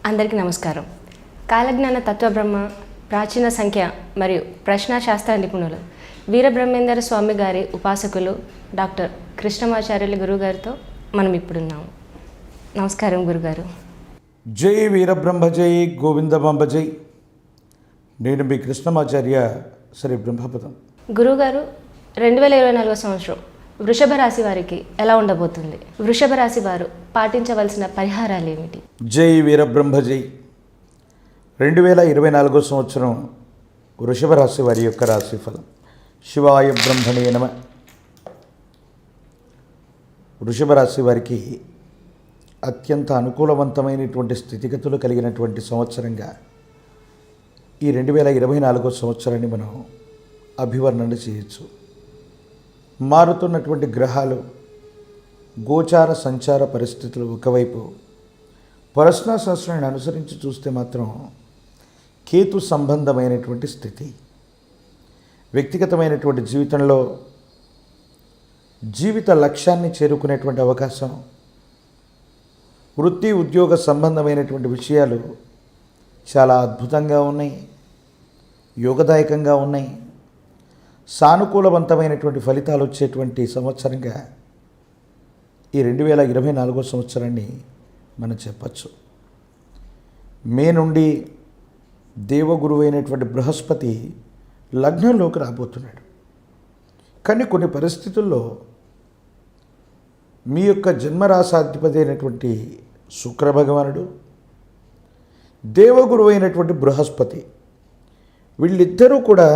అందరికీ నమస్కారం. కాలజ్ఞాన తత్వబ్రహ్మ, ప్రాచీన సంఖ్య మరియు ప్రశ్నాశాస్త్ర నిపుణులు వీరబ్రహ్మేందర స్వామి గారి ఉపాసకులు డాక్టర్ కృష్ణమాచార్యులు గురుగారితో మనం ఇప్పుడున్నాము. నమస్కారం గురుగారు. జై వీరబ్రహ్మ జై గోవిందమాంబ జై. నేను మీ కృష్ణమాచార్య శ్రీ బ్రహ్మపదం. గురుగారు, 2024 సంవత్సరం వృషభ రాశి వారికి ఎలా ఉండబోతుంది? వృషభ రాశి వారు పాటించవలసిన పరిహారాలు ఏమిటి? జై వీరబ్రహ్మ జై. 2024 సంవత్సరం వృషభ రాశి వారి యొక్క రాశిఫలం. శివాయ బ్రహ్మణే నమ. వృషభ రాశి వారికి అత్యంత అనుకూలవంతమైనటువంటి స్థితిగతులు కలిగినటువంటి సంవత్సరంగా ఈ 2024 సంవత్సరాన్ని మనం అభివర్ణన చేయొచ్చు. మారుతున్నటువంటి గ్రహాలు, గోచార సంచార పరిస్థితులు ఒకవైపు, ప్రశ్నాశాస్త్రాన్ని అనుసరించి చూస్తే మాత్రం కేతు సంబంధమైనటువంటి స్థితి. వ్యక్తిగతమైనటువంటి జీవితంలో జీవిత లక్ష్యాన్ని చేరుకునేటువంటి అవకాశం, వృత్తి ఉద్యోగ సంబంధమైనటువంటి విషయాలు చాలా అద్భుతంగా ఉన్నాయి, యోగదాయకంగా ఉన్నాయి. సానుకూలవంతమైనటువంటి ఫలితాలు వచ్చేటువంటి సంవత్సరంగా ఈ 2024 సంవత్సరాన్ని మనం చెప్పచ్చు. మే నుండి దేవగురువు అయినటువంటి బృహస్పతి లగ్నంలోకి రాబోతున్నాడు. కానీ కొన్ని పరిస్థితుల్లో మీ యొక్క జన్మరాశాధిపతి అయినటువంటి శుక్రభగవానుడు, దేవగురువు అయినటువంటి బృహస్పతి, వీళ్ళిద్దరూ కూడా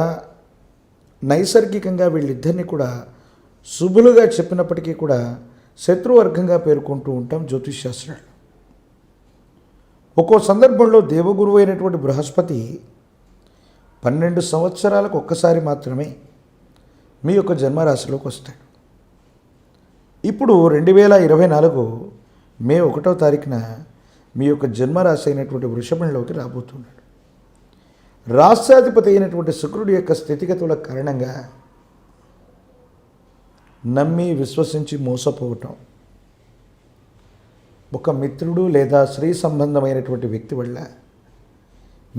నైసర్గికంగా వీళ్ళిద్దరిని కూడా శుభులుగా చెప్పినప్పటికీ కూడా శత్రువర్గంగా పేర్కొంటూ ఉంటాం జ్యోతిష్శాస్త్రాలు. ఒక్కో సందర్భంలో దేవగురువు అయినటువంటి బృహస్పతి 12 సంవత్సరాలకు ఒక్కసారి మాత్రమే మీ యొక్క జన్మరాశిలోకి వస్తాడు. ఇప్పుడు 2024 మే 1వ తారీఖున మీ యొక్క జన్మరాశి అయినటువంటి వృషభంలోకి రాబోతున్నాడు. రాష్ట్రాధిపతి అయినటువంటి శుక్రుడి యొక్క స్థితిగతుల కారణంగా నమ్మి విశ్వసించి మోసపోవటం, ఒక మిత్రుడు లేదా స్త్రీ సంబంధమైనటువంటి వ్యక్తి వల్ల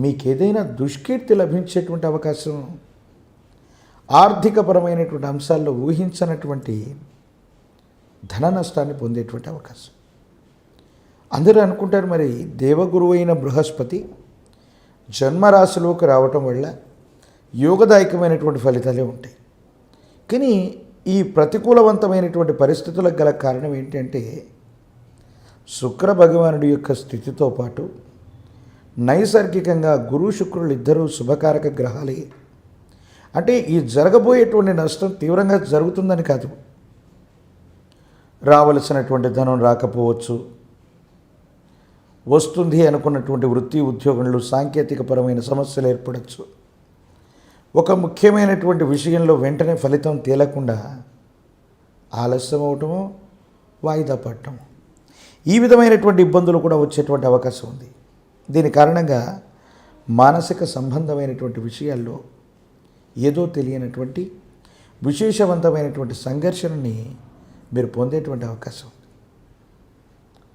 మీకేదైనా దుష్కీర్తి లభించేటువంటి అవకాశం, ఆర్థికపరమైనటువంటి అంశాల్లో ఊహించనటువంటి ధన నష్టాన్ని పొందేటువంటి అవకాశం. అందరూ అనుకుంటారు, మరి దేవగురువు అయిన బృహస్పతి జన్మరాశిలోకి రావటం వల్ల యోగదాయకమైనటువంటి ఫలితాలే ఉంటాయి. కానీ ఈ ప్రతికూలవంతమైనటువంటి పరిస్థితులకు గల కారణం ఏంటంటే శుక్ర భగవానుడి యొక్క స్థితితో పాటు నైసర్గికంగా గురు శుక్రులు ఇద్దరూ శుభకారక గ్రహాలే. అంటే ఈ జరగబోయేటువంటి నష్టం తీవ్రంగా జరుగుతుందని కాదు, రావలసినటువంటి ధనం రాకపోవచ్చు, వస్తుంది అనుకున్నటువంటి వృత్తి ఉద్యోగంలో సాంకేతికపరమైన సమస్యలు ఏర్పడవచ్చు, ఒక ముఖ్యమైనటువంటి విషయంలో వెంటనే ఫలితం తేలకుండా ఆలస్యం అవటమో, వాయిదా పడటం, ఈ విధమైనటువంటి ఇబ్బందులు కూడా వచ్చేటువంటి అవకాశం ఉంది. దీని కారణంగా మానసిక సంబంధమైనటువంటి విషయాల్లో ఏదో తెలియనటువంటి విశేషవంతమైనటువంటి సంఘర్షణని మీరు పొందేటువంటి అవకాశం ఉంది.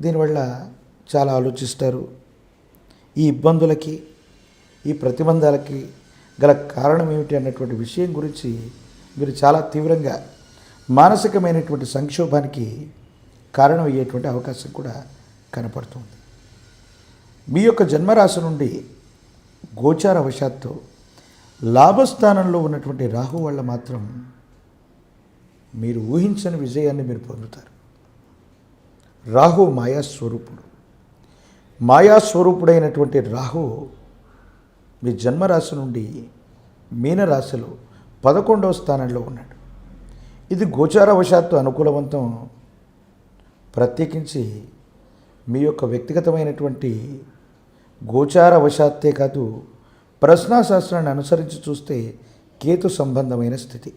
దీనివల్ల చాలా ఆలోచిస్తారు. ఈ ఇబ్బందులకి, ఈ ప్రతిబంధాలకి గల కారణం ఏమిటి అన్నటువంటి విషయం గురించి మీరు చాలా తీవ్రంగా మానసికమైనటువంటి సంక్షోభానికి కారణం అయ్యేటువంటి అవకాశం కూడా కనపడుతుంది. మీ యొక్క జన్మరాశి నుండి గోచార వశాత్తు లాభస్థానంలో ఉన్నటువంటి రాహు వల్ల మాత్రం మీరు ఊహించని విజయాన్ని మీరు పొందుతారు. రాహు మాయాస్వరూపుడు. మాయాస్వరూపుడైనటువంటి రాహు మీ జన్మరాశి నుండి మీనరాశిలో 11వ స్థానంలో ఉన్నాడు. ఇది గోచారవశాత్తు అనుకూలవంతం. ప్రత్యేకించి మీ యొక్క వ్యక్తిగతమైనటువంటి గోచారవశాత్తే కాదు, ప్రశ్నాశాస్త్రాన్ని అనుసరించి చూస్తే కేతు సంబంధమైన స్థితి.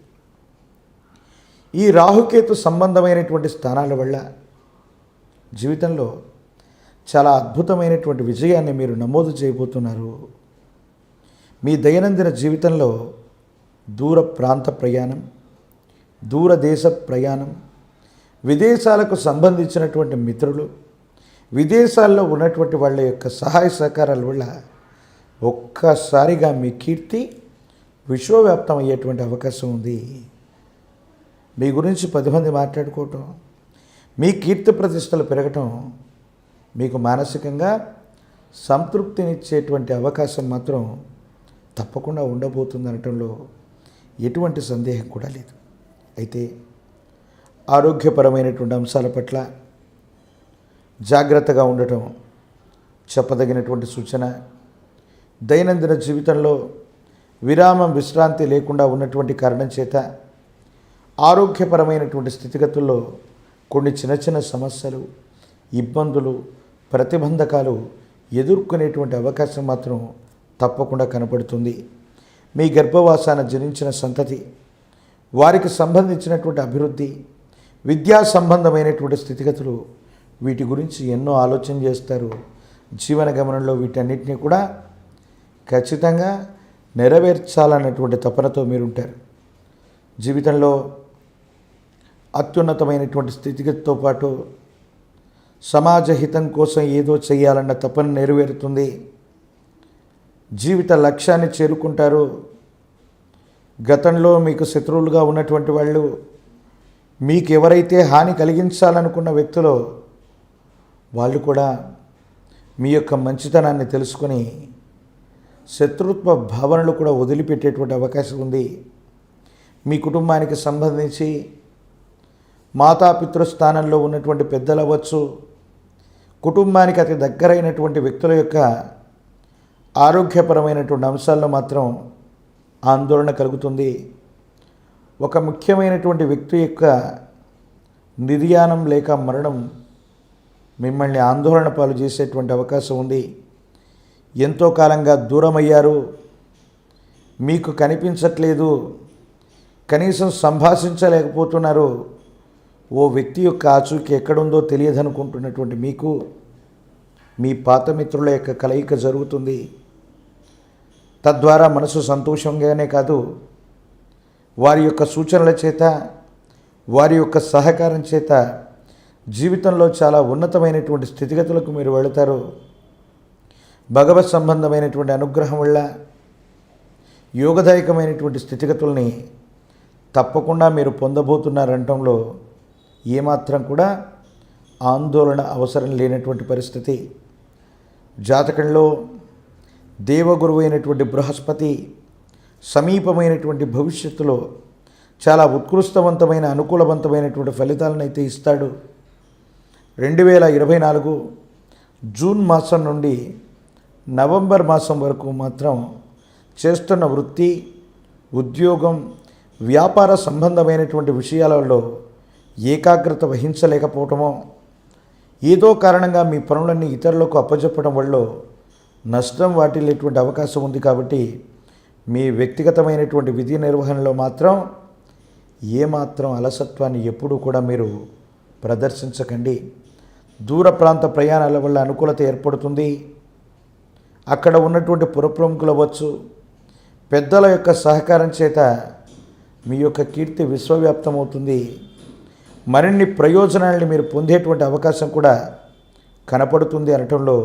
ఈ రాహుకేతు సంబంధమైనటువంటి స్థానాల వల్ల జీవితంలో చాలా అద్భుతమైనటువంటి విజయాన్ని మీరు నమోదు చేయబోతున్నారు. మీ దైనందిన జీవితంలో దూర ప్రాంత ప్రయాణం, దూరదేశ ప్రయాణం, విదేశాలకు సంబంధించినటువంటి మిత్రులు, విదేశాల్లో ఉన్నటువంటి వాళ్ళ యొక్క సహాయ సహకారాల వల్ల ఒక్కసారిగా మీ కీర్తి విశ్వవ్యాప్తం అయ్యేటువంటి అవకాశం ఉంది. మీ గురించి 10 మంది మాట్లాడుకోవటం, మీ కీర్తి ప్రతిష్టలు పెరగటం మీకు మానసికంగా సంతృప్తినిచ్చేటువంటి అవకాశం మాత్రం తప్పకుండా ఉండబోతుంది అనటంలో ఎటువంటి సందేహం కూడా లేదు. అయితే ఆరోగ్యపరమైనటువంటి అంశాల పట్ల జాగ్రత్తగా ఉండటం చెప్పదగినటువంటి సూచన. దైనందిన జీవితంలో విరామం విశ్రాంతి లేకుండా ఉన్నటువంటి కారణం చేత ఆరోగ్యపరమైనటువంటి స్థితిగతుల్లో కొన్ని చిన్న చిన్న సమస్యలు, ఇబ్బందులు, ప్రతిబంధకాలు ఎదుర్కొనేటువంటి అవకాశం మాత్రం తప్పకుండా కనపడుతుంది. మీ గర్భవాసాన జనించిన సంతతి, వారికి సంబంధించినటువంటి అభివృద్ధి, విద్యా సంబంధమైనటువంటి స్థితిగతులు, వీటి గురించి ఎన్నో ఆలోచన చేస్తారు. జీవన గమనంలో వీటన్నిటినీ కూడా ఖచ్చితంగా నెరవేర్చాలన్నటువంటి తపనతో మీరుంటారు. జీవితంలో అత్యున్నతమైనటువంటి స్థితిగతితో పాటు సమాజ హితం కోసం ఏదో చేయాలన్న తపన నెరవేరుతుంది. జీవిత లక్ష్యాన్ని చేరుకుంటారు. గతంలో మీకు శత్రువులుగా ఉన్నటువంటి వాళ్ళు, మీకు ఎవరైతే హాని కలిగించాలనుకున్న వ్యక్తులు, వాళ్ళు కూడా మీ యొక్క మంచితనాన్ని తెలుసుకొని శత్రుత్వ భావనలు కూడా వదిలిపెట్టేటువంటి అవకాశం ఉంది. మీ కుటుంబానికి సంబంధించి మాతాపితృ స్థానంలో ఉన్నటువంటి పెద్దలు అవ్వచ్చు, కుటుంబానికి అతి దగ్గరైనటువంటి వ్యక్తుల యొక్క ఆరోగ్యపరమైనటువంటి అంశాల్లో మాత్రం ఆందోళన కలుగుతుంది. ఒక ముఖ్యమైనటువంటి వ్యక్తి యొక్క నిర్యాణం లేక మరణం మిమ్మల్ని ఆందోళన పాలు చేసేటువంటి అవకాశం ఉంది. ఎంతో కాలంగా దూరమయ్యారు, మీకు కనిపించట్లేదు, కనీసం సంభాషించలేకపోతున్నారు, ఓ వ్యక్తి యొక్క ఆచూకీ ఎక్కడుందో తెలియదనుకుంటున్నటువంటి మీకు మీ పాత మిత్రుల యొక్క కలయిక జరుగుతుంది. తద్వారా మనసు సంతోషంగానే కాదు, వారి యొక్క సూచనల చేత, వారి యొక్క సహకారం చేత జీవితంలో చాలా ఉన్నతమైనటువంటి స్థితిగతులకు మీరు వెళతారు. భగవత్ సంబంధమైనటువంటి అనుగ్రహం వల్ల యోగదాయకమైనటువంటి స్థితిగతుల్ని తప్పకుండా మీరు పొందబోతున్నారంటంలో ఏమాత్రం కూడా ఆందోళన అవసరం లేనటువంటి పరిస్థితి. జాతకంలో దేవగురువు అయినటువంటి బృహస్పతి సమీపమైనటువంటి భవిష్యత్తులో చాలా ఉత్కృష్టవంతమైన అనుకూలవంతమైనటువంటి ఫలితాలను అయితే ఇస్తాడు. 2024 జూన్ మాసం నుండి నవంబర్ మాసం వరకు మాత్రం చేస్తున్న వృత్తి, ఉద్యోగం, వ్యాపార సంబంధమైనటువంటి విషయాలలో ఏకాగ్రత వహించలేకపోవటమో, ఏదో కారణంగా మీ పనులన్నీ ఇతరులకు అప్పజెప్పడం వల్ల నష్టం వాటిల్లేటువంటి అవకాశం ఉంది. కాబట్టి మీ వ్యక్తిగతమైనటువంటి విధి నిర్వహణలో మాత్రం ఏమాత్రం అలసత్వాన్ని ఎప్పుడూ కూడా మీరు ప్రదర్శించకండి. దూర ప్రాంత ప్రయాణాల వల్ల అనుకూలత ఏర్పడుతుంది. అక్కడ ఉన్నటువంటి పురప్రముఖులు అవ్వచ్చు, పెద్దల యొక్క సహకారం చేత మీ యొక్క కీర్తి విశ్వవ్యాప్తమవుతుంది. మరిన్ని ప్రయోజనాలని మీరు పొందేటువంటి అవకాశం కూడా కనపడుతుంది అనటంలో